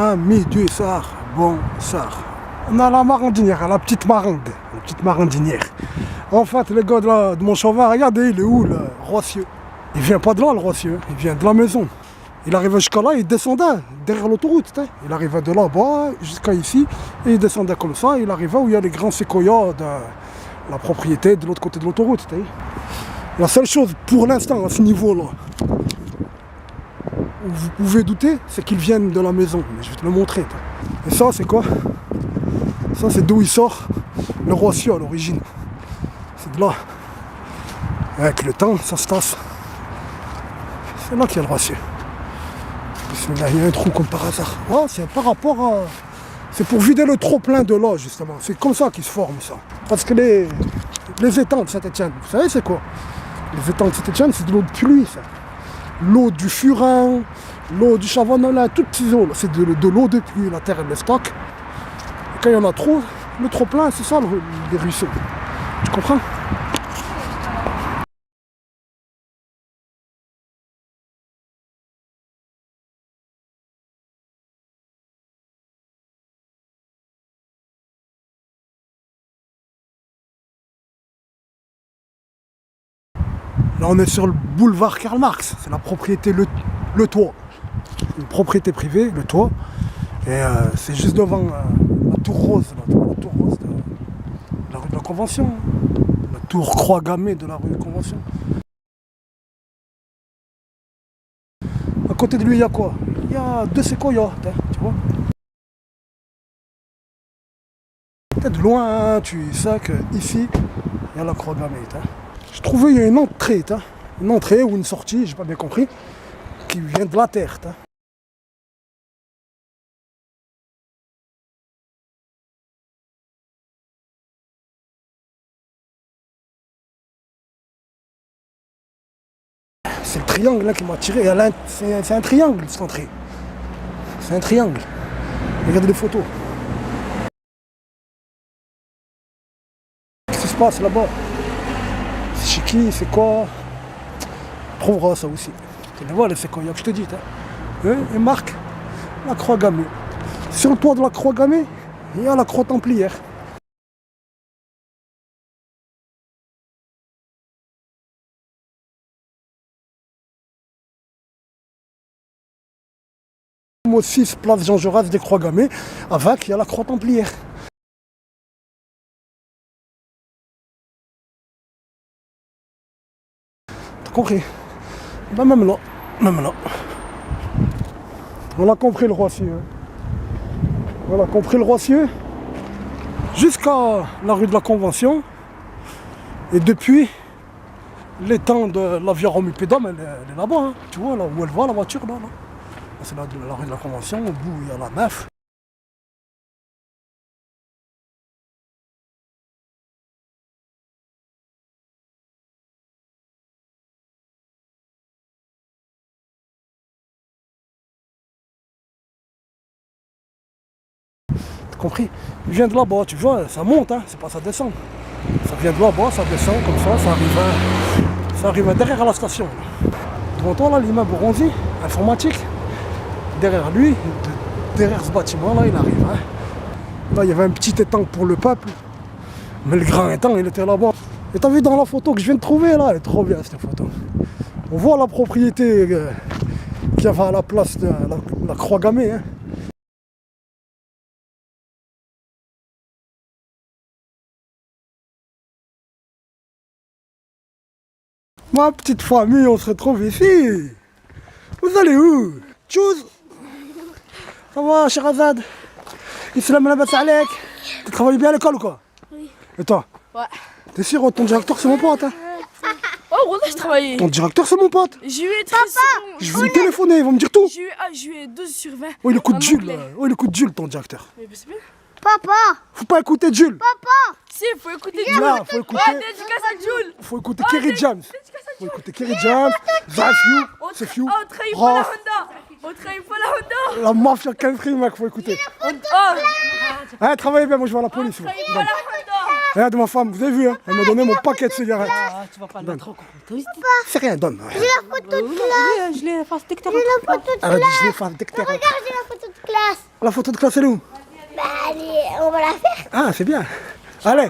Un midi soir, bonsoir. On a la marandinière, la petite marandinière. En fait, le gars de mon chauvin, regardez, il est où le Rossieux? Il vient pas de là, le Rossieux, il vient de la maison. Il arrivait jusqu'à là, il descendait derrière l'autoroute. Il arrivait de là-bas jusqu'à ici, et il descendait comme ça. Il arrivait où il y a les grands séquoias de la propriété de l'autre côté de l'autoroute. La seule chose pour l'instant à ce niveau-là, où vous pouvez douter, c'est qu'ils viennent de la maison. Mais je vais te le montrer. Et ça, c'est quoi? Ça, c'est d'où il sort le Rossieux à l'origine. C'est de là. Et avec le temps, ça se tasse. C'est là qu'il y a le Rossieux. Il y a un trou comme par hasard. Ouais, c'est par rapport à... C'est pour vider le trop-plein de l'eau, justement. C'est comme ça qu'il se forme, ça. Parce que les étangs de Saint-Étienne, vous savez c'est quoi? Les étangs de Saint-Étienne, c'est de l'eau de pluie, ça. L'eau du Furin, l'eau du Chavanolin, toutes ces eaux, c'est de l'eau de pluie. La terre, elle le stocke. Et quand il y en a trop, le trop-plein, c'est ça, les ruisseaux. Tu comprends? Là, on est sur le boulevard Karl Marx. C'est la propriété, le toit. Une propriété privée, le toit. Et c'est juste devant la tour rose. La tour rose de la rue de la Convention. La tour croix gammée de la rue de la Convention. À côté de lui, il y a quoi? Il y a deux séquoias, tu vois. Peut-être loin, tu sais qu'ici, il y a la croix gammée. Je trouvais qu'il y a une entrée ou une sortie, j'ai pas bien compris, qui vient de la terre. C'est le triangle là qui m'a attiré. C'est un triangle cette entrée. C'est un triangle. Regardez les photos. Qu'est-ce qui se passe là-bas? C'est chez qui? C'est quoi? On trouvera ça aussi. Tu les vois les séquoias que je te dis. Et marque la croix gammée. Sur le toit de la croix gammée, il y a la croix templière. Au 6 place Jean Jaurès des croix gammées, avec il y a la croix templière. T'as compris? Ben même là. On a compris le Rossieux. On a compris le Rossieux jusqu'à la rue de la Convention. Et depuis, l'étang de la Via Romupédum, elle est là-bas. Tu vois, là où elle va, la voiture, là. C'est la rue de la Convention, au bout il y a la nef. T'as compris? Il vient de là-bas, tu vois, ça monte, c'est pas ça descend. Ça vient de là-bas, ça descend comme ça, ça arrive derrière la station. Devant toi, là, l'immeuble Ronzi, informatique. Derrière lui, derrière ce bâtiment-là, il arrive. Là, il y avait un petit étang pour le peuple. Mais le grand étang, il était là-bas. Et t'as vu dans la photo que je viens de trouver, là, elle est trop bien, cette photo. On voit la propriété qu'il y avait à la place de la croix gammée. Ma petite famille, on se retrouve ici. Vous allez où? Tchouz. Ça va, Sherazade? Islam Labas Alek. Tu travailles bien à l'école ou quoi? Oui. Et toi? Ouais. T'es sûr, ton directeur c'est mon pote, Oh, gros, je travaillais. Ton directeur c'est mon pote. J'ai eu 13 secondes. Je vais lui téléphoner, ils vont me dire tout. J'ai eu 12 sur 20. Oh, il écoute en Jules, anglais. oh, il écoute Jules, ton directeur. Mais c'est bien. Papa, Faut pas écouter Jules. Si, faut écouter Jules. Là, faut écouter, Ouais, dédicace à Jules. faut écouter Kerry James. Faut écouter Kerry James, Zafio, c'est Few, On travaille pour la Raph, Honda. On travaille pour la Honda. la mafia country, mec, faut écouter. Oh, Travaillez bien, moi je vais à la police. on moi. travaille pour la Honda. Regarde ma femme, vous avez vu, elle m'a donné mon paquet de cigarettes. Ah, tu vas pas le mettre encore. C'est rien, donne. Oui, je l'ai fait TikTok. Elle a dit, je l'ai fait dès que t'es regarde, j'ai la photo de classe. La photo de classe, elle est où? Bah, allez, on va la faire. Ah, c'est bien. Allez,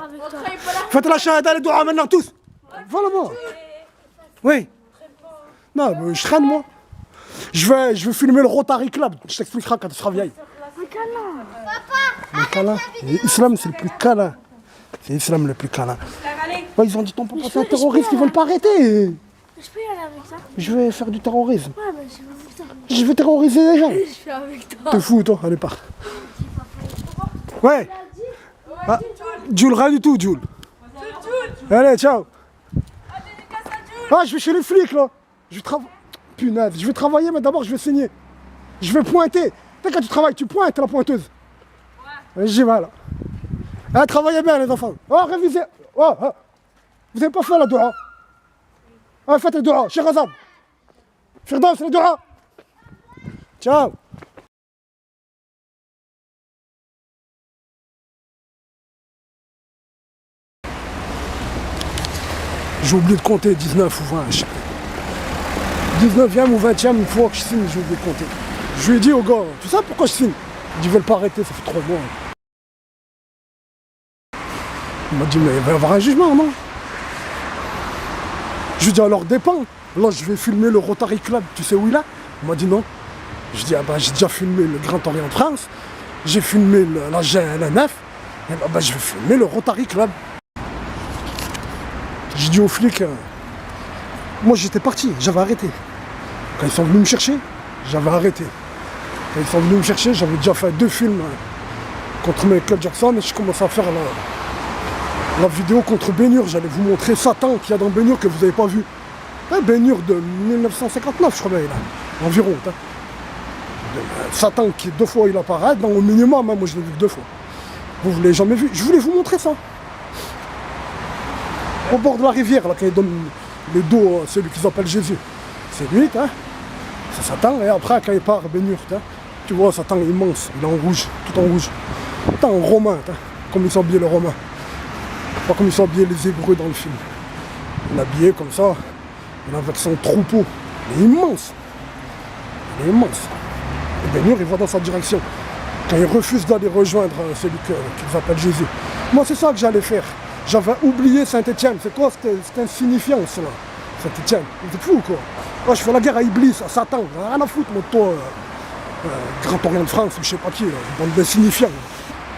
faites la shahada, les doigts maintenant, tous. Voilà, moi. Oui. Non, mais je traîne, moi. Je vais filmer le Rotary Club. Je t'expliquerai quand tu seras vieille. Le câlin. L'islam, c'est le plus câlin. C'est l'islam le plus câlin. Ouais, ils ont dit ton papa, c'est un terroriste, ils veulent pas arrêter. Je peux y aller avec ça? Je vais faire du terrorisme. Ouais, bah, je veux avec ça. Je vais terroriser les gens. Je fais avec toi. T'es fou, toi. Allez, pars. Ouais. Ah, Jules, rien du tout, Jules. Allez, ciao. Ah, je vais chez les flics, là. Je vais travailler. Punaise, je vais travailler, mais d'abord, je vais saigner. Je vais pointer. Tu sais, quand tu travailles, tu pointes, t'es la pointeuse. Ouais. J'y vais, là. Ah, travaillez bien, les enfants. Oh, révisez. Oh, oh. Vous n'avez pas fait la doua. Ah, faites les doua. Sherazade. Firdaus, les doua. Ciao. J'ai oublié de compter 19 ou 20 à chaque 19e ou 20e fois que je signe, j'ai oublié de compter. Je lui ai dit au gars, tu sais pourquoi je signe? Il dit, ils veulent pas arrêter, ça fait 3 mois. Il m'a dit, mais il va y avoir un jugement, non? Je lui ai dit, alors dépend. Là, je vais filmer le Rotary Club, tu sais où il est? Il m'a dit non. Je dis, ah bah j'ai déjà filmé le Grand Orient de France, j'ai filmé la GNF, et bah je vais filmer le Rotary Club. J'ai dit aux flics, moi j'étais parti, j'avais arrêté. Quand ils sont venus me chercher, j'avais arrêté. Quand ils sont venus me chercher, j'avais déjà fait 2 films contre Michael Jackson et je commençais à faire la vidéo contre Ben-Hur. J'allais vous montrer Satan qu'il y a dans Ben-Hur que vous n'avez pas vu. Ben-Hur de 1959, je crois, là, environ. Satan qui 2 fois il apparaît, dans au minimum, moi je l'ai vu 2 fois. Vous ne l'avez jamais vu. Je voulais vous montrer ça. Au bord de la rivière, là, quand il donne le dos à celui qu'ils appellent Jésus. C'est lui, c'est Satan, et après, quand il part, Ben-Hur, tu vois, Satan immense, il est en rouge, tout en rouge. En romain, comme ils sont habillés les Romains. Pas comme ils sont habillés les Hébreux dans le film. Il est habillé comme ça, il est avec son troupeau. Il est immense. Il est immense. Et Ben-Hur, il va dans sa direction. Quand il refuse d'aller rejoindre celui qu'ils appellent Jésus. Moi, c'est ça que j'allais faire. J'avais oublié Saint-Étienne. C'est quoi cette insignifiance là? Saint-Étienne, vous êtes fou quoi? Moi je fais la guerre à Iblis, à Satan, rien à foutre moi toi, Grand Orient de France ou je sais pas qui, là, une bande d'insignifiants.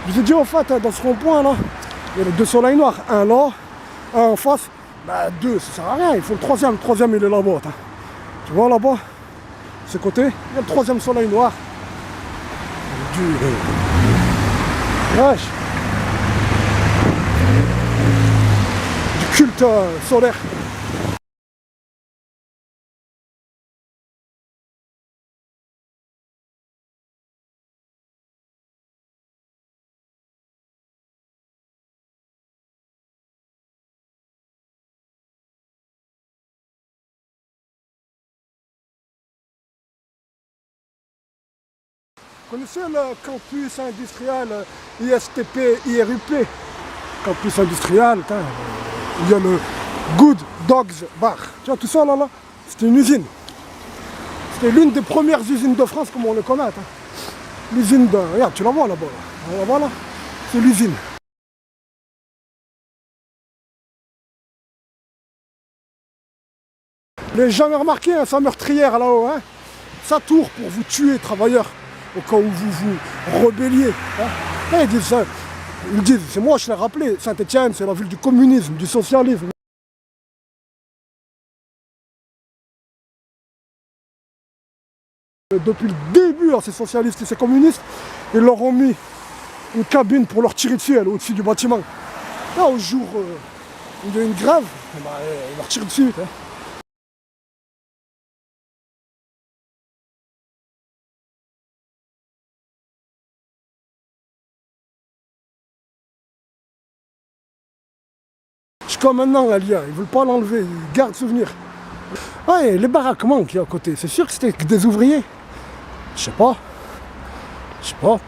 Je vous ai dit en fait, dans ce rond-point là, il y a les 2 soleils noirs, un là, un en face, bah 2 ça sert à rien, il faut le troisième il est là-bas. Tu vois là-bas, ce côté, il y a le 3e soleil noir. Wesh. Culte solaire. Vous connaissez le campus industriel ISTP, IRUP? Campus industriel, il y a le Good Dogs Bar. Tu vois tout ça là, c'était une usine. C'était l'une des premières usines de France comme on le connaît. L'usine de... Regarde, tu la vois là-bas. Là. Voilà, c'est l'usine. Vous n'avez jamais remarqué sa meurtrière là-haut, sa tour pour vous tuer, travailleurs, au cas où vous vous rebelliez. Ils disent ça. Ils disent, c'est moi je l'ai rappelé, Saint-Étienne c'est la ville du communisme, du socialisme. Depuis le début, ces socialistes et ces communistes, ils leur ont mis une cabine pour leur tirer dessus, elle est au-dessus du bâtiment. Là, au jour où il y a une grève, ils leur tirent dessus. Jusqu'à maintenant, Alia, ils veulent pas l'enlever, ils gardent souvenir. Ouais, les baraquements qu'il y a à côté, c'est sûr que c'était que des ouvriers. Je sais pas,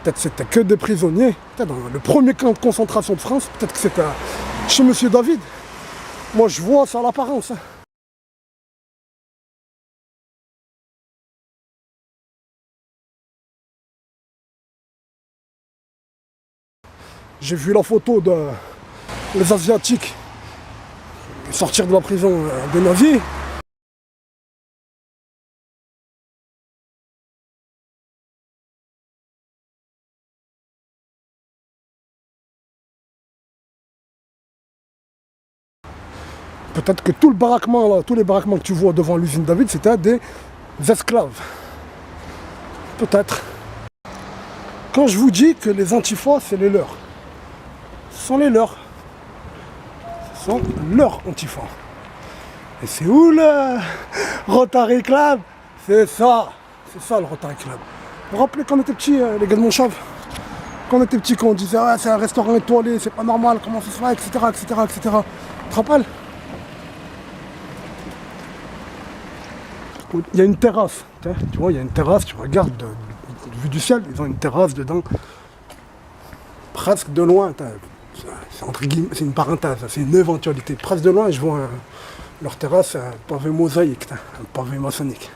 peut-être c'était que des prisonniers. Peut-être dans le premier camp de concentration de France, peut-être que c'était chez Monsieur David. Moi je vois ça à l'apparence. J'ai vu la photo de les Asiatiques sortir de la prison des nazis. Peut-être que tout le baraquement, là, tous les baraquements que tu vois devant l'usine David, c'était des esclaves. Peut-être. Quand je vous dis que les antifas, c'est les leurs. Ce sont les leurs. Ce sont leurs antifas. Et c'est où le Rotary Club? C'est ça le Rotary Club. Vous vous rappelez quand on était petits, les gars de Montchave? Quand on était petits, quand on disait ah, c'est un restaurant étoilé, c'est pas normal, comment ça se fait, etc., etc., etc. Tu te rappelles? Il y a une terrasse, tu vois, il y a une terrasse, tu regardes de vue du ciel, ils ont une terrasse dedans, presque de loin, c'est entre guillemets, c'est une parenthèse, c'est une éventualité, presque de loin, je vois leur terrasse, un pavé mosaïque, un pavé maçonnique.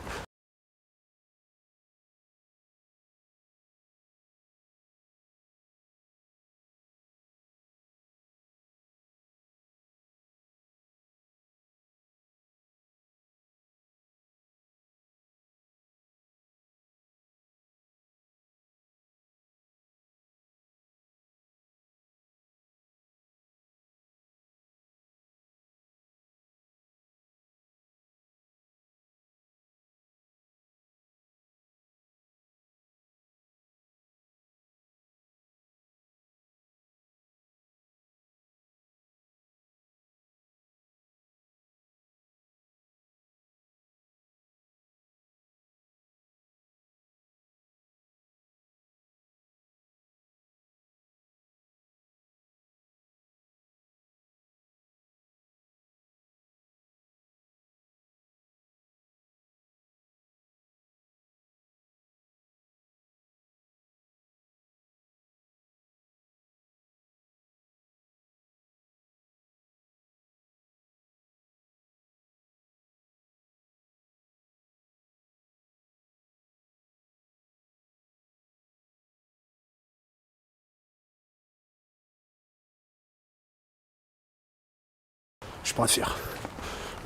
Je suis pas sûr.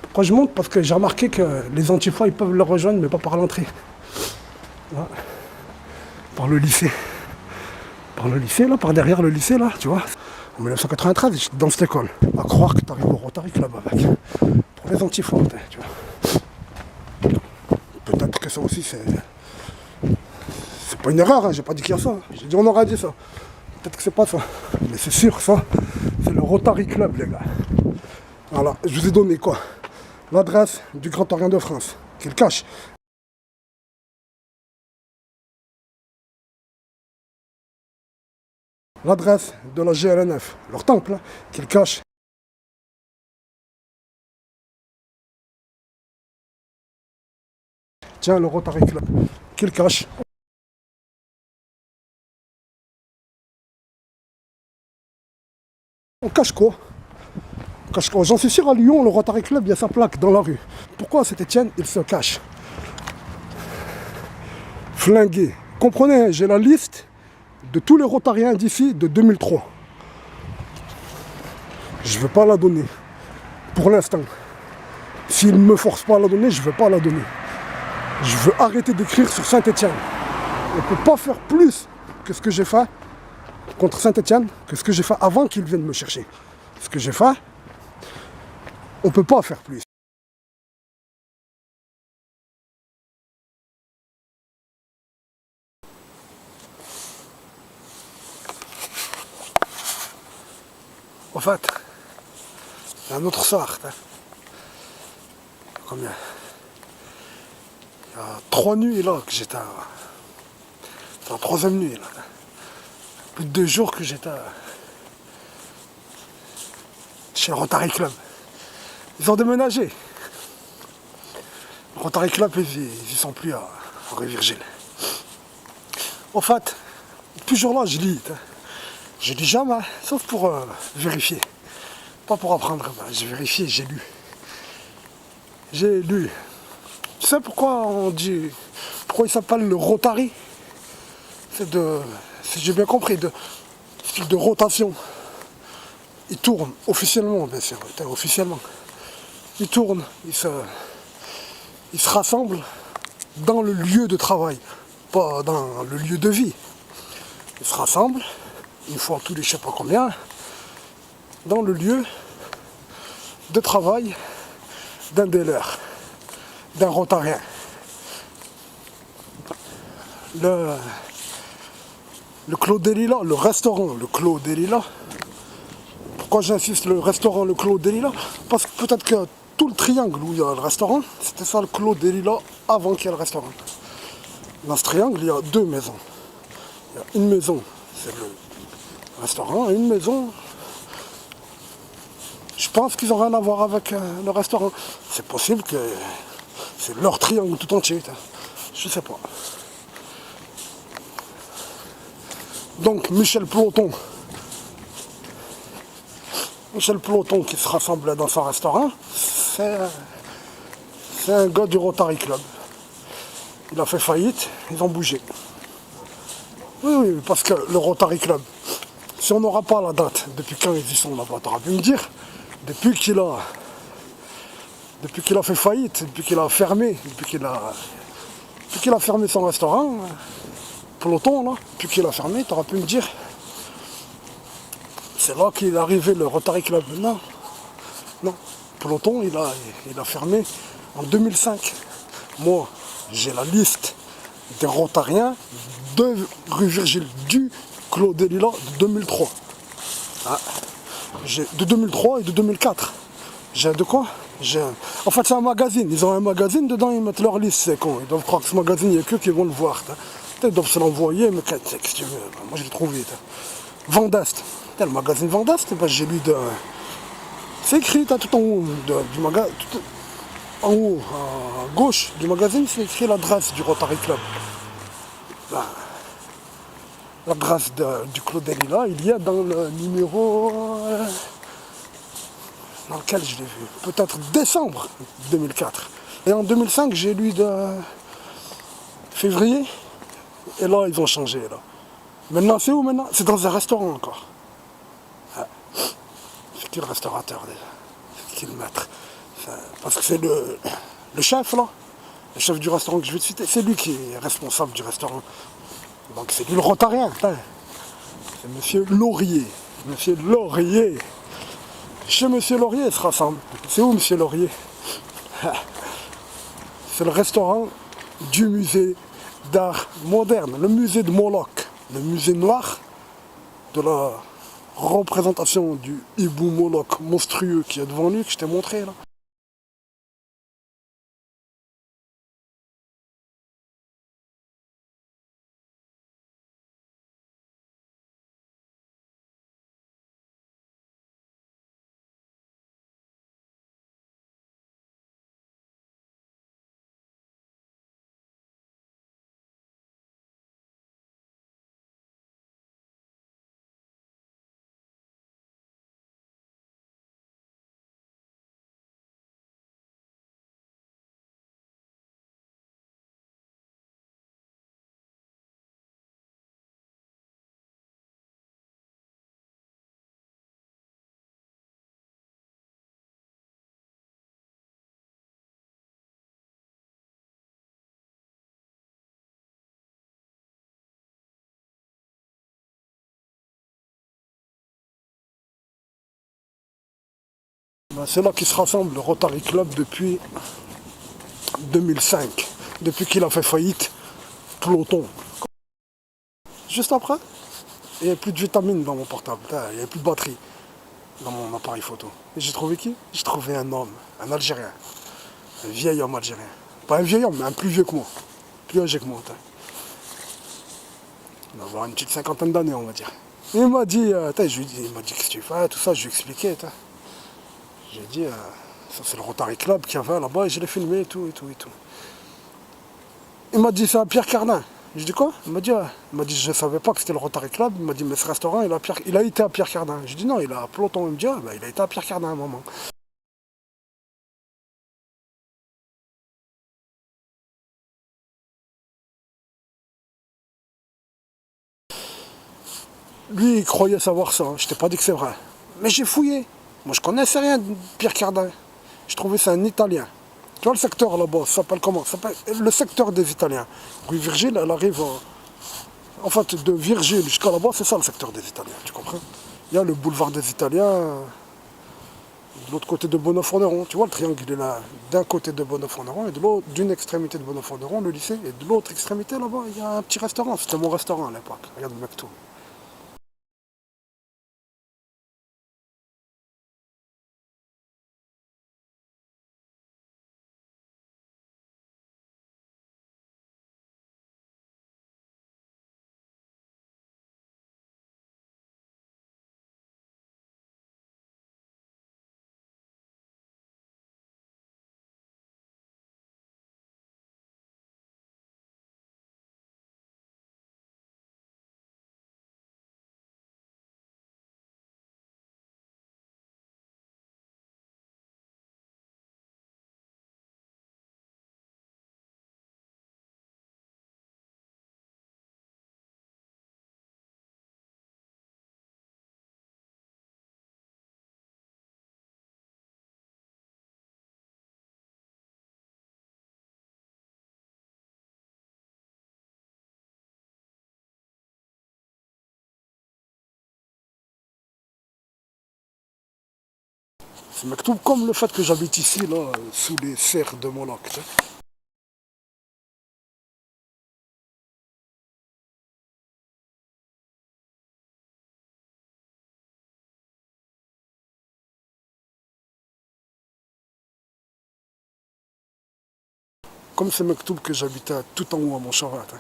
Pourquoi je monte? Parce que j'ai remarqué que les antifas, ils peuvent le rejoindre, mais pas par l'entrée. Là. Par le lycée. Par le lycée, là, par derrière le lycée, là, tu vois. En 1993, j'étais dans cette école. À croire que tu arrives au Rotary Club avec. Pour les antifas, tu vois. Peut-être que ça aussi, c'est pas une erreur, hein. J'ai pas dit qu'il y a ça. J'ai dit on aurait dit ça. Peut-être que c'est pas ça. Mais c'est sûr, ça, c'est le Rotary Club, les gars. Voilà, je vous ai donné quoi? L'adresse du Grand Orient de France, qu'il cache. L'adresse de la GLNF, leur temple, qu'il cache. Tiens, le Rotary Club, qu'il cache. On cache quoi? J'en suis sûr, à Lyon, le Rotary Club, il y a sa plaque dans la rue. Pourquoi à Saint-Étienne, il se cache? Flingué. Comprenez, j'ai la liste de tous les Rotariens d'ici de 2003. Je ne veux pas la donner. Pour l'instant. S'ils ne me forcent pas à la donner, je ne veux pas la donner. Je veux arrêter d'écrire sur Saint-Étienne. On ne peut pas faire plus que ce que j'ai fait contre Saint-Étienne, que ce que j'ai fait avant qu'ils viennent me chercher. Ce que j'ai fait, on ne peut pas faire plus. En fait, c'est un autre sort. Combien? Il y a 3 nuits là que j'étais. C'est la 3e nuit là. Plus de 2 jours que j'étais chez le Rotary Club. Ils ont déménagé. Le Rotary Club, ils y sont plus à Henri-Virgile. En fait, toujours là, je lis. Je lis jamais, sauf pour vérifier. Pas pour apprendre, j'ai vérifié, j'ai lu. J'ai lu. Tu sais pourquoi on dit. Pourquoi il s'appelle le Rotary? C'est de. Si j'ai bien compris, style de rotation. Ils tournent officiellement, bien sûr, officiellement. Ils tournent, ils se rassemblent dans le lieu de travail, pas dans le lieu de vie. Ils se rassemblent, une fois tous les je sais pas combien, dans le lieu de travail d'un des leurs, d'un rotarien. Le Clos des Lilas, le restaurant, le Clos des Lilas. Pourquoi j'insiste le restaurant, le Clos des Lilas? Parce que peut-être que tout le triangle où il y a le restaurant, c'était ça le Clos des Lilas avant qu'il y ait le restaurant. Dans ce triangle, il y a deux maisons. Il y a une maison, c'est le restaurant, et une maison, je pense qu'ils n'ont rien à voir avec le restaurant. C'est possible que c'est leur triangle tout entier. Je sais pas. Donc Michel Peloton qui se rassemble dans son restaurant, c'est un gars du Rotary Club. Il a fait faillite, ils ont bougé. Oui, parce que le Rotary Club, si on n'aura pas la date, depuis quand ils y sont là-bas, t'auras pu me dire, depuis qu'il a fait faillite, depuis qu'il a fermé, depuis qu'il a fermé son restaurant, Peloton là, depuis qu'il a fermé, t'auras pu me dire, c'est là qu'il est arrivé le Rotary Club. Non, Peloton il a fermé en 2005. Moi, j'ai la liste des Rotariens de rue Virgile du Clos des Lilas de 2003. Ah, de 2003 et de 2004. J'ai de quoi? En fait, c'est un magazine. Ils ont un magazine, dedans, ils mettent leur liste. C'est con. Ils doivent croire que ce magazine, il n'y a que qui vont le voir. Ils doivent se l'envoyer, mais qu'est-ce que tu veux? Moi, je l'ai trouvé. Vendest. Le magazine Vendest, j'ai lu de. C'est écrit, tout en haut du magazine. En haut, à gauche du magazine, c'est écrit l'adresse du Rotary Club. L'adresse du Clos des Lilas, il y a dans le numéro dans lequel je l'ai vu. Peut-être décembre 2004. Et en 2005, j'ai lu de février. Et là, ils ont changé. Là. Maintenant, c'est où maintenant? C'est dans un restaurant encore. C'est qui le restaurateur déjà? C'est qui le maître? Parce que c'est le chef là, le chef du restaurant que je vais te citer, c'est lui qui est responsable du restaurant. Donc c'est lui le rotarien. C'est monsieur Laurier. Monsieur Laurier. Chez monsieur Laurier, il se rassemble. C'est où monsieur Laurier? C'est le restaurant du musée d'art moderne, le musée de Moloch, le musée noir de la représentation du hibou Moloch monstrueux qui est devant lui, que je t'ai montré là. C'est là qu'il se rassemble, le Rotary Club, depuis 2005, depuis qu'il a fait faillite, Peloton. Juste après, il n'y avait plus de vitamines dans mon portable, il n'y avait plus de batterie dans mon appareil photo. Et j'ai trouvé qui? J'ai trouvé un homme, un Algérien, un vieil homme algérien. Pas un vieil homme, mais un plus vieux que moi, plus âgé que moi. Il va avoir une petite cinquantaine d'années, on va dire. Et il m'a dit, il m'a dit qu'est-ce que tu fais, tout ça, je lui ai expliqué. J'ai dit, ça c'est le Rotary Club qu'il y avait là-bas et je l'ai filmé et tout. Il m'a dit, c'est un Pierre Cardin. Je dis quoi? Il m'a dit, je ne savais pas que c'était le Rotary Club. Il m'a dit, mais ce restaurant, il a été à Pierre Cardin. Je dis non, il a à Peloton. Il me dit, il a été à Pierre Cardin à un moment. Lui, il croyait savoir ça, je t'ai pas dit que c'est vrai. Mais j'ai fouillé. Moi, je connaissais rien de Pierre Cardin. Je trouvais c'est un Italien. Tu vois le secteur là-bas, ça s'appelle comment? Ça s'appelle le secteur des Italiens. Rue Virgile, elle arrive en fait de Virgile jusqu'à là-bas, c'est ça le secteur des Italiens, tu comprends? Il y a le boulevard des Italiens, de l'autre côté de Bonneuf-Roneron. Tu vois le triangle, il est là, d'un côté de Bonneuf-Roneron et de l'autre, d'une extrémité de Bonneuf-Roneron, le lycée, et de l'autre extrémité là-bas, il y a un petit restaurant. C'était mon restaurant à l'époque. Regarde le Mektoub. C'est Mektoub comme le fait que j'habite ici, là, sous les serres de Moloch. Tu sais. Comme c'est Mektoub que j'habitais tout en haut à Montchavat. Hein.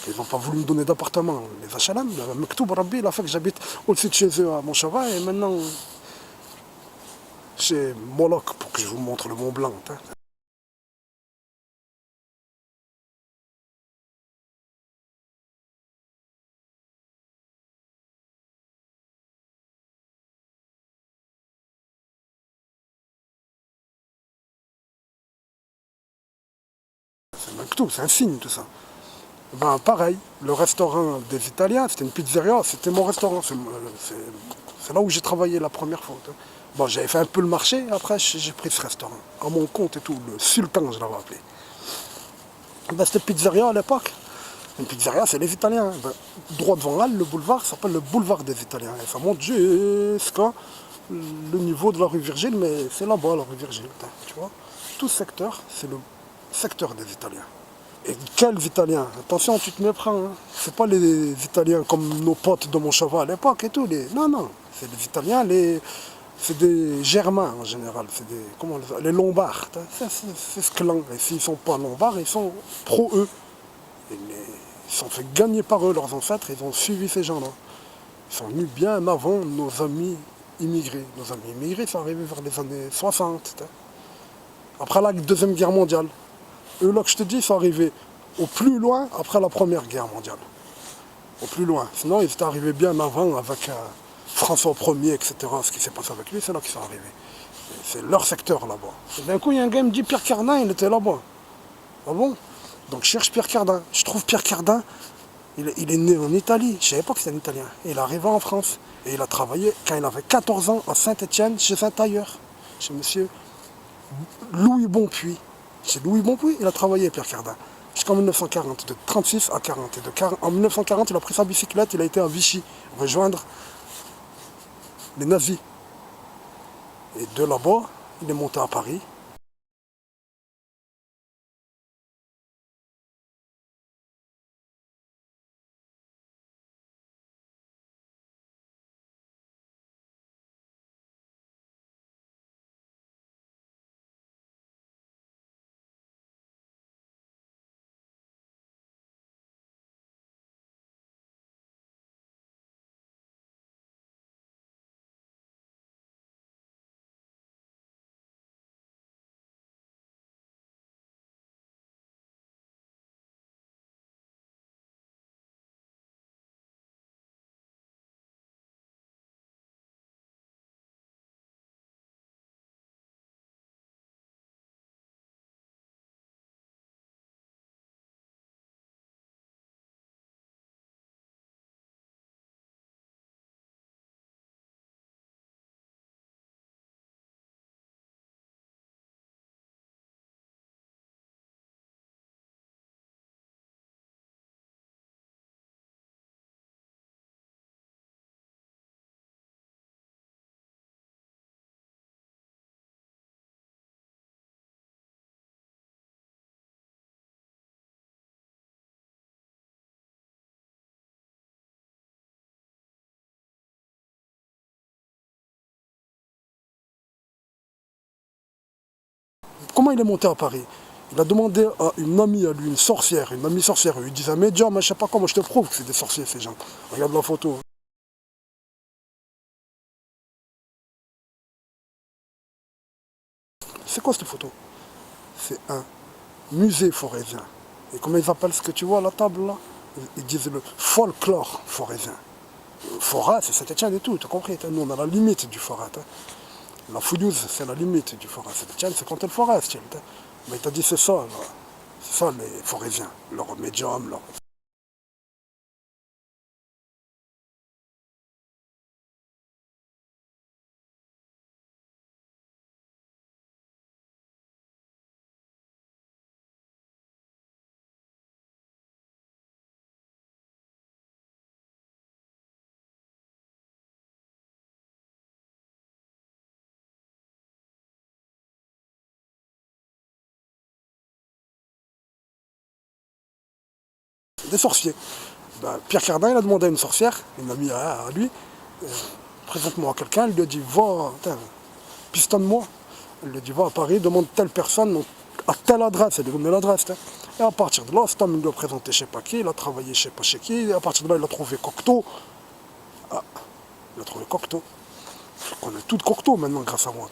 Ils n'ont pas voulu me donner d'appartement. Les HLM, Mektoub Rabbi, il a fait que j'habite au-dessus de chez eux à Montchavat et maintenant chez Moloch pour que je vous montre le Mont Blanc. Hein. C'est Mektoub, c'est un signe tout ça. Ben pareil, le restaurant des Italiens, c'était une pizzeria, c'était mon restaurant. C'est là où j'ai travaillé la première fois. Hein. Bon, j'avais fait un peu le marché, après j'ai pris ce restaurant. À mon compte et tout, le Sultan je l'avais appelé. Ben, c'était pizzeria à l'époque. Une pizzeria, c'est les Italiens. Ben, droit devant elle, le boulevard s'appelle le boulevard des Italiens. Et ça monte jusqu'à le niveau de la rue Virgile, mais c'est là-bas la rue Virgile. Tu vois, tout ce secteur, c'est le secteur des Italiens. Et quels Italiens? Attention, tu te méprends. Hein. C'est pas les Italiens comme nos potes de mon cheval à l'époque et tout. Non, non. C'est les Italiens, c'est des Germains en général. C'est des, comment les Lombards. C'est ce clan. Et s'ils sont pas Lombards, ils sont pro-eux. Ils sont fait gagner par eux, leurs ancêtres. Ils ont suivi ces gens-là. Ils sont venus bien avant nos amis immigrés. Nos amis immigrés sont arrivés vers les années 60. Après la Deuxième Guerre mondiale. Eux, là que je te dis, sont arrivés au plus loin après la Première Guerre mondiale. Au plus loin. Sinon, ils étaient arrivés bien avant avec François Ier, etc. Ce qui s'est passé avec lui, c'est là qu'ils sont arrivés. C'est leur secteur là-bas. Et d'un coup, il y a un gars qui me dit Pierre Cardin, il était là-bas. Ah bon? Donc je cherche Pierre Cardin. Je trouve Pierre Cardin, il est né en Italie. Je ne savais pas que c'était un Italien. Et il est arrivé en France. Et il a travaillé quand il avait 14 ans à Saint-Étienne chez un tailleur. Chez monsieur Louis Bonpuy. Chez Louis Bonpuy, il a travaillé, Pierre Cardin, jusqu'en 1940, de 36 à 40. En 1940, il a pris sa bicyclette, il a été à Vichy, rejoindre les nazis. Et de là-bas, il est monté à Paris. comment il est monté à Paris? Il a demandé à une amie à lui, une amie sorcière, il lui disait, mais Dieu, mais je sais pas comment je te prouve que c'est des sorciers ces gens. Regarde la photo. C'est quoi cette photo? C'est un musée forésien. Et comment ils appellent ce que tu vois à la table là? Ils disent le folklore forésien. Forat, c'est Saint-Etienne et tout, tu as compris? Nous, on a la limite du Forat. La Fouillouse, c'est la limite du Forat. Saint-Etienne, c'est quand le Forat. Mais il t'a dit, c'est ça, là. C'est ça les forésiens, leur médium, leur... des sorciers. Ben, Pierre Cardin, il a demandé à une sorcière, une amie à lui, présente-moi à quelqu'un, il lui a dit, va, pistonne-moi. Il lui a dit, va à Paris, demande telle personne, à telle adresse, elle lui a donné l'adresse. Et à partir de là, cet homme, il lui a présenté je sais pas qui, il a travaillé je sais pas chez qui, et à partir de là, il a trouvé Cocteau. Ah, il a trouvé Cocteau. Je connais tout de Cocteau maintenant grâce à moi.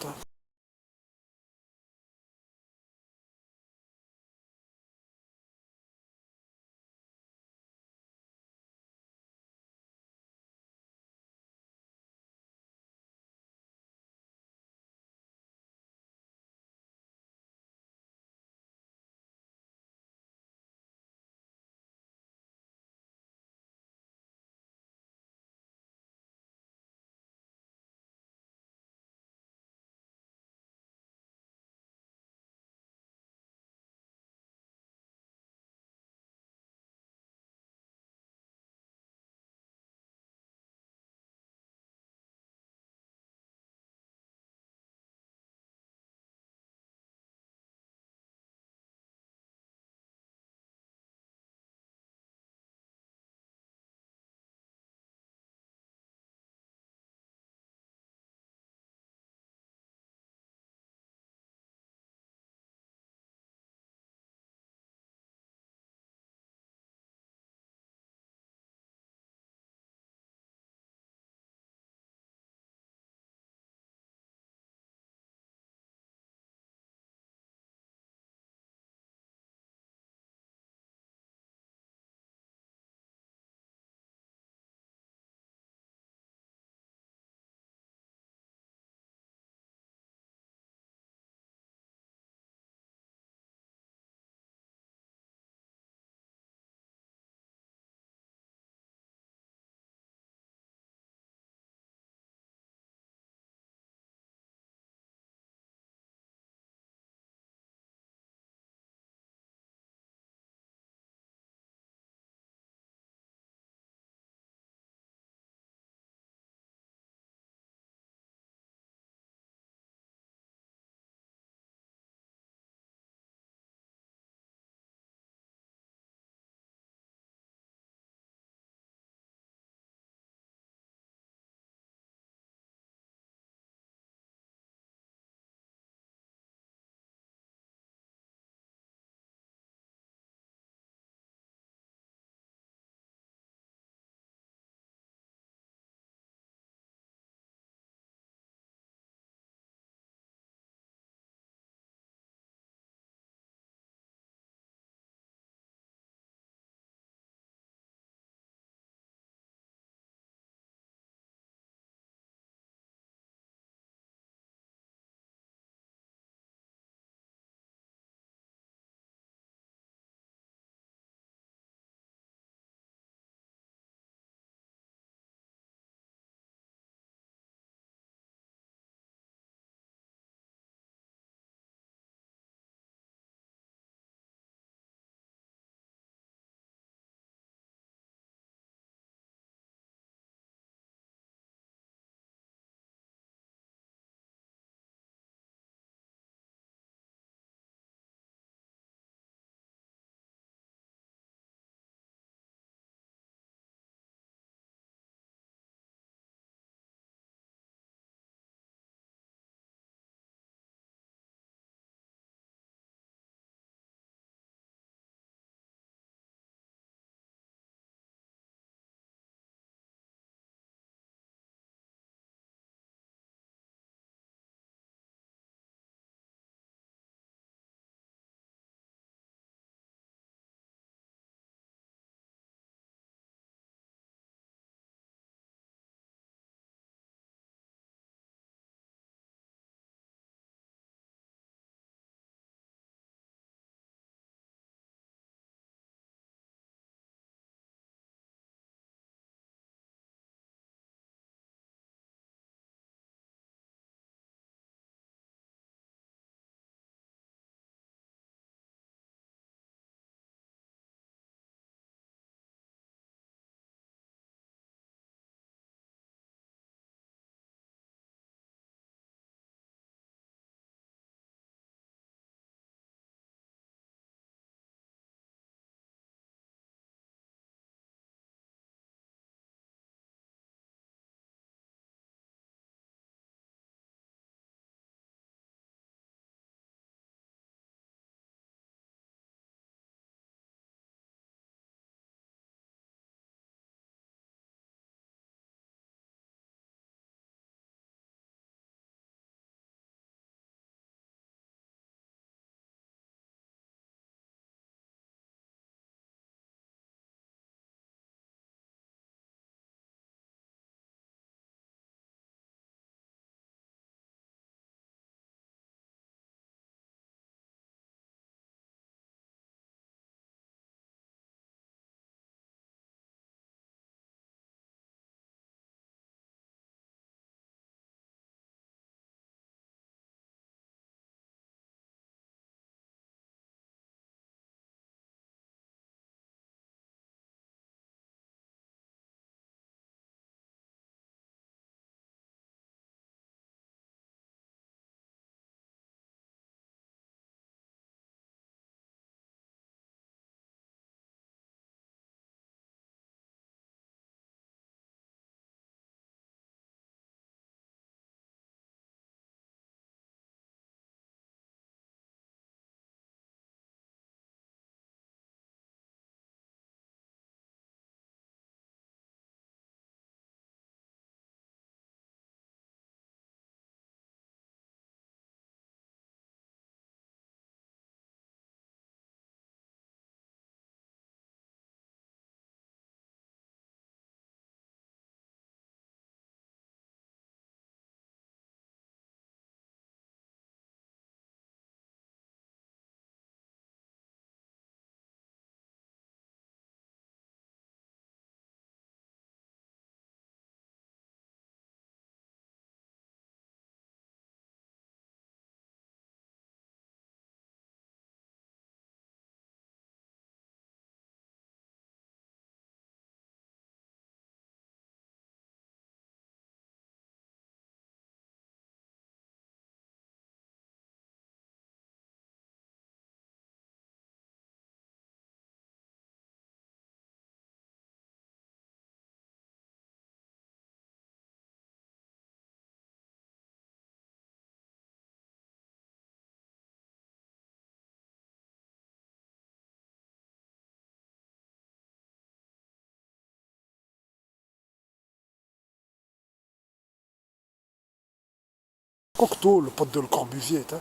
Cocteau, le pote de Le Corbusier. T'as.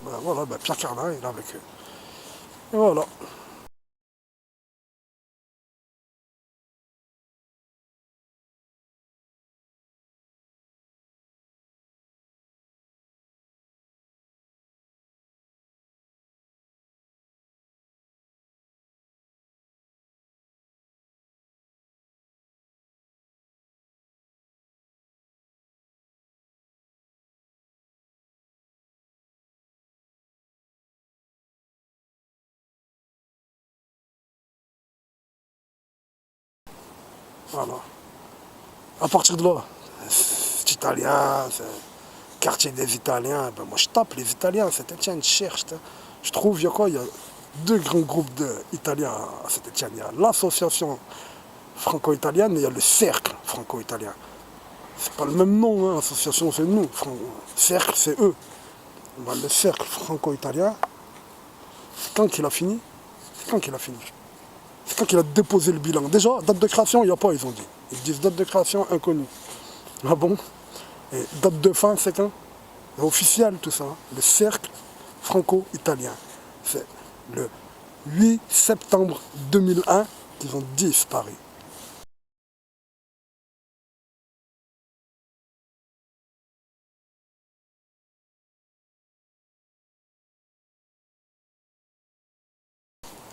Ben voilà, ben Pierre Cardin, il est avec eux. Et voilà. Voilà. À partir de là, c'est italien, c'est quartier des Italiens. Ben moi je tape les Italiens à Saint-Etienne, je cherche. Je trouve, il y a quoi? Il y a deux grands groupes d'Italiens à Saint-Etienne. Il y a l'association franco-italienne et il y a le cercle franco-italien. C'est pas le même nom, hein. Association c'est nous, cercle c'est eux. Ben, le cercle franco-italien, c'est quand qu'il a fini? C'est quand qu'il a fini? C'est quand qu'il a déposé le bilan. Déjà, date de création, il n'y a pas, ils ont dit. Ils disent date de création inconnue. Ah bon? Et date de fin, c'est quand? C'est officiel tout ça. Hein. Le cercle franco-italien. C'est le 8 septembre 2001 qu'ils ont disparu.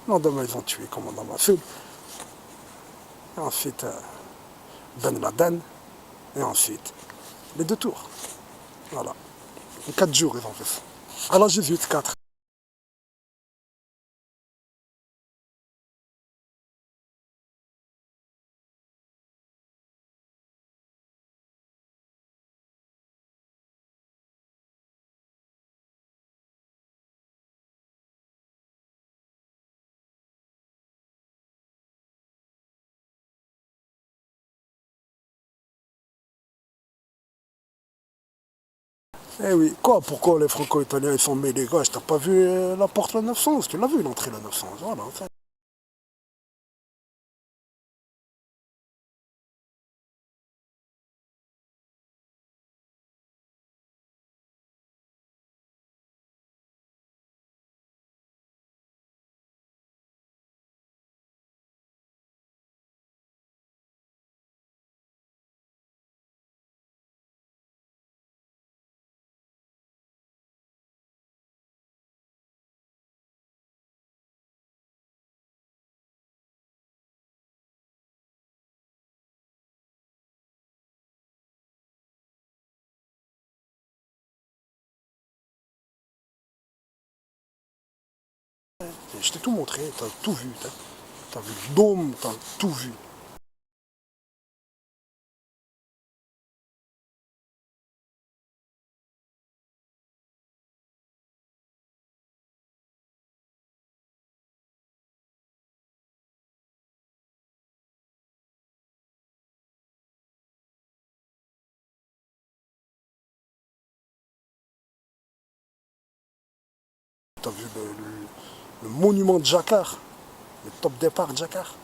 Le lendemain, ils ont tué le commandant Massoud. Et ensuite, Ben Laden. Et ensuite, les deux tours. Voilà. En 4 jours, ils ont fait ça. À la jésuite, 4. Eh oui, quoi, pourquoi les franco-italiens ils sont mêlés, gars? T'as pas vu la porte le 911? Tu l'as vu l'entrée le 911? Voilà. Je t'ai tout montré, t'as tout vu. T'as vu le dôme, t'as tout vu. T'as vu le monument de Jacquard, le top départ de Jacquard.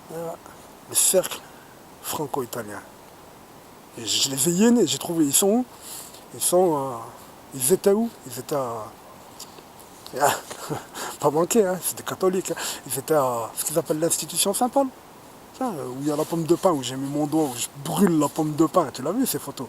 Voilà. Le cercle franco-italien. Et je les ai yénés, j'ai trouvé, ils sont où? Ils étaient où? Ils étaient à... Ah, pas manqué, hein, c'était catholique. Hein. Ils étaient à ce qu'ils appellent l'institution Saint-Paul. Où il y a la pomme de pain, où j'ai mis mon doigt, où je brûle la pomme de pain. Tu l'as vu ces photos?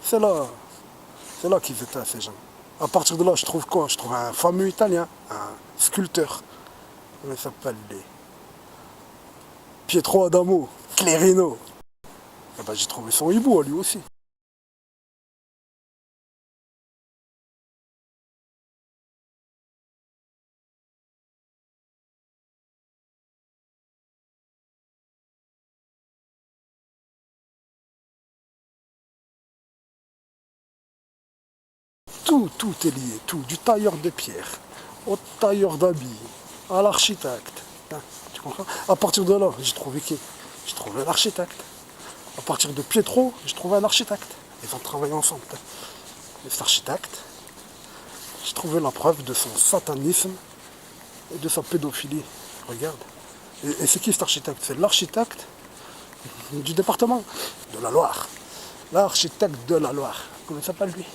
C'est là, c'est là qu'ils étaient ces gens. À partir de là, je trouve quoi? Je trouve un fameux italien, un sculpteur. Comment il s'appelle les Pietro Adamo, Clérino. Eh ben, j'ai trouvé son hibou à lui aussi. Tout est lié, tout. Du tailleur de pierre, au tailleur d'habits, à l'architecte. Hein, tu comprends? À partir de là, j'ai trouvé qui? J'ai trouvé l'architecte. À partir de Pietro, j'ai trouvé un architecte. Ils ont travaillé ensemble. Et cet architecte, j'ai trouvé la preuve de son satanisme et de sa pédophilie. Regarde. Et c'est qui cet architecte? C'est l'architecte du département de la Loire. L'architecte de la Loire. Comment il s'appelle lui?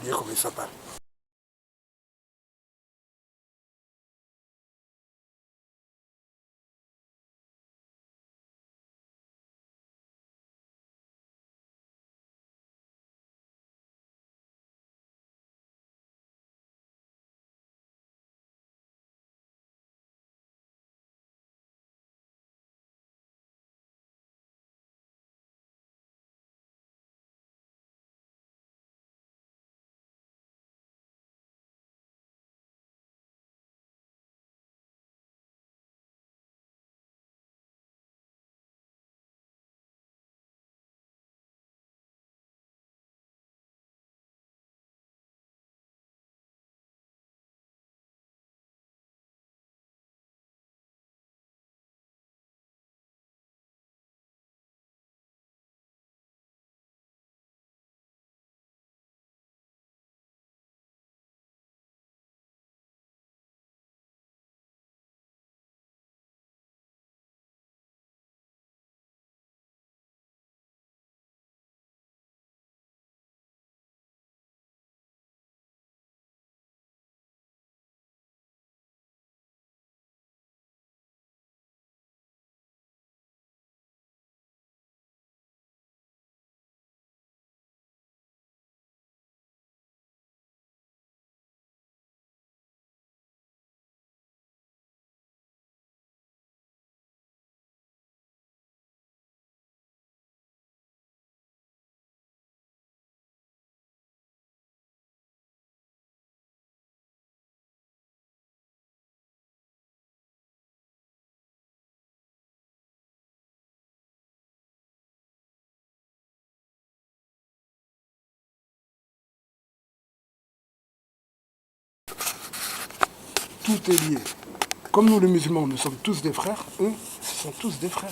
J'ai oublié comment il s'appelle. Tout est lié. Comme nous les musulmans, nous sommes tous des frères, eux, ce sont tous des frères.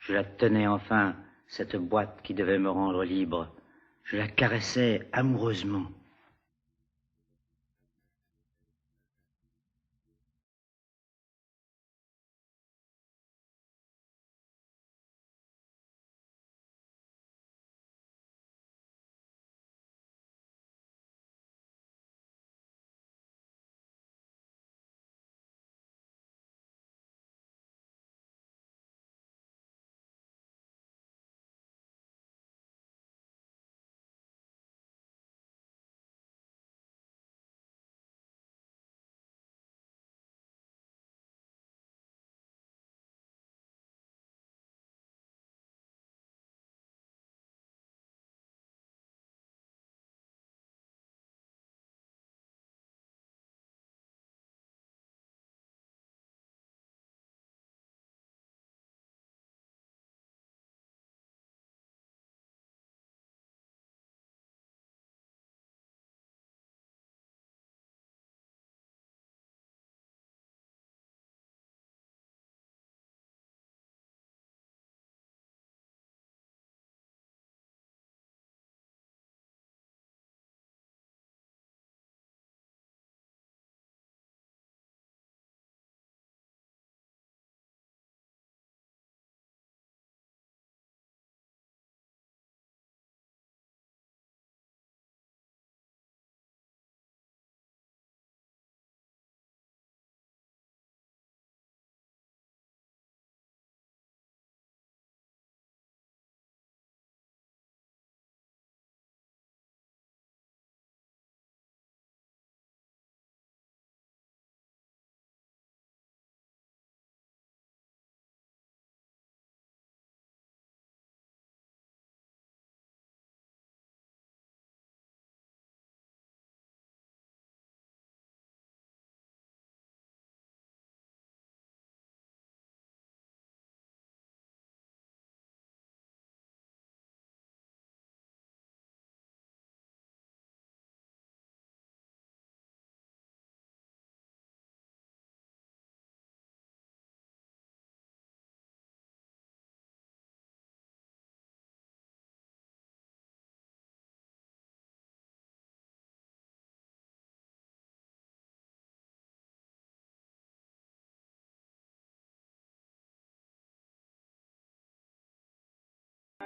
Je la tenais enfin, cette boîte qui devait me rendre libre. Je la caressais amoureusement.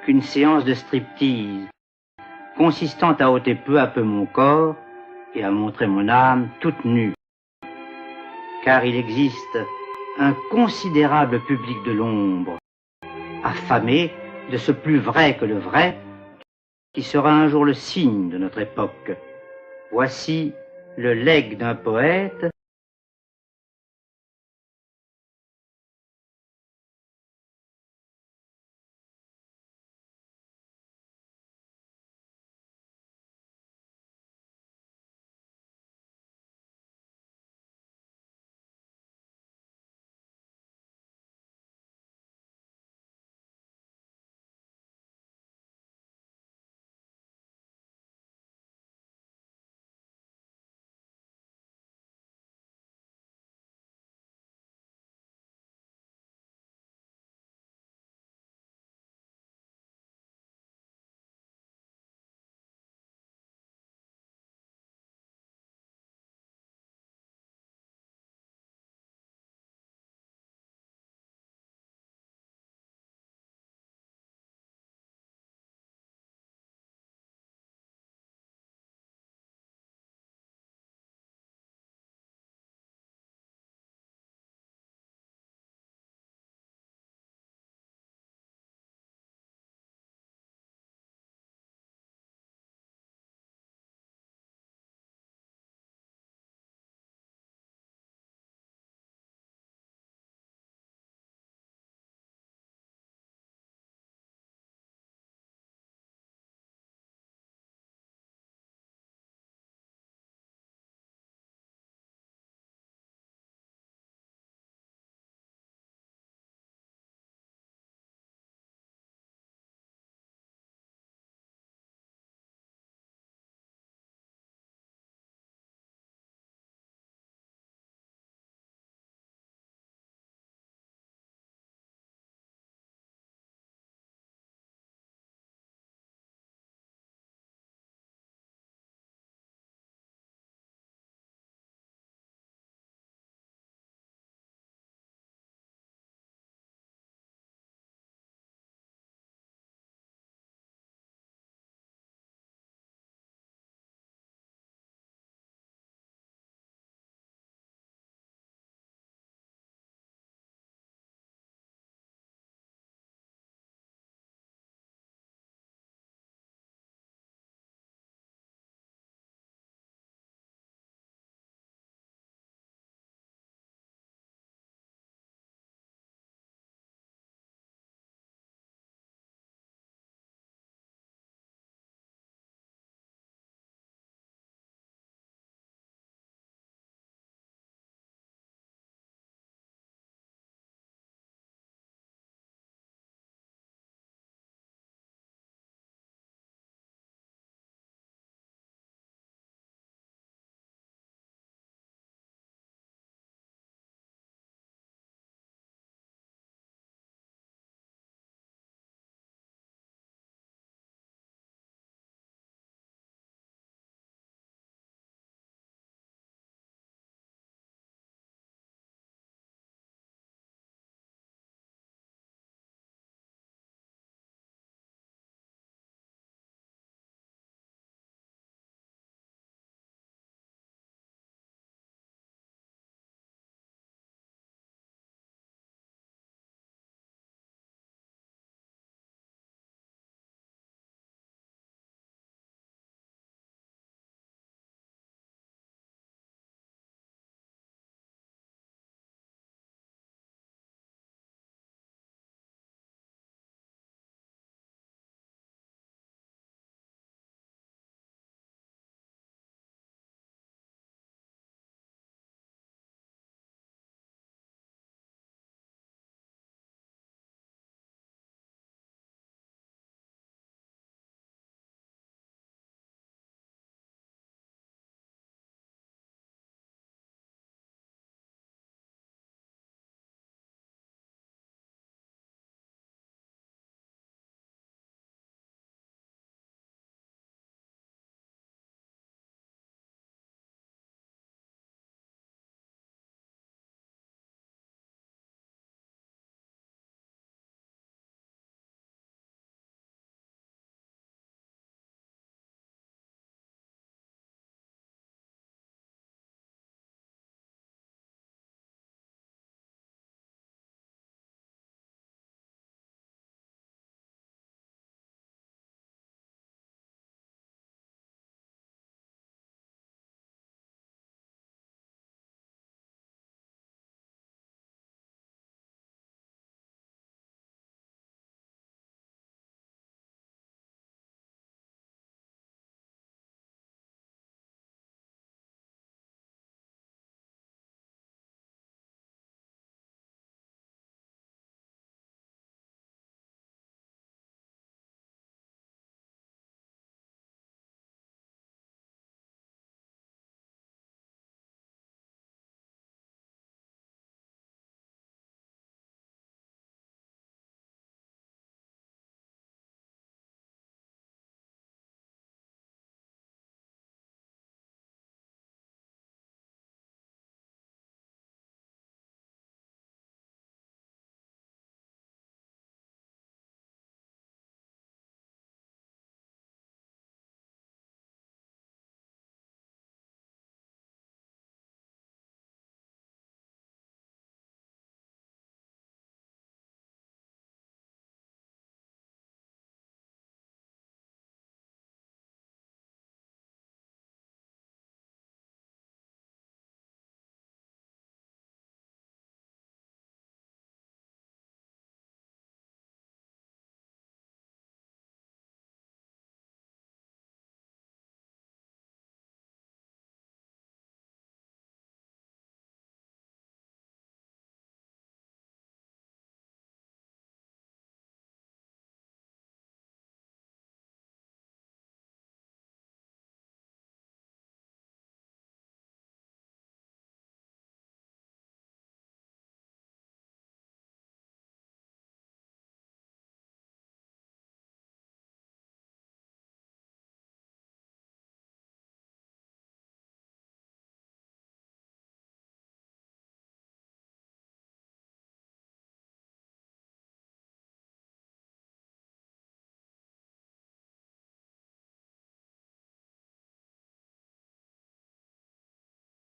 Qu'une séance de striptease, consistant à ôter peu à peu mon corps et à montrer mon âme toute nue. Car il existe un considérable public de l'ombre, affamé de ce plus vrai que le vrai, qui sera un jour le signe de notre époque. Voici le legs d'un poète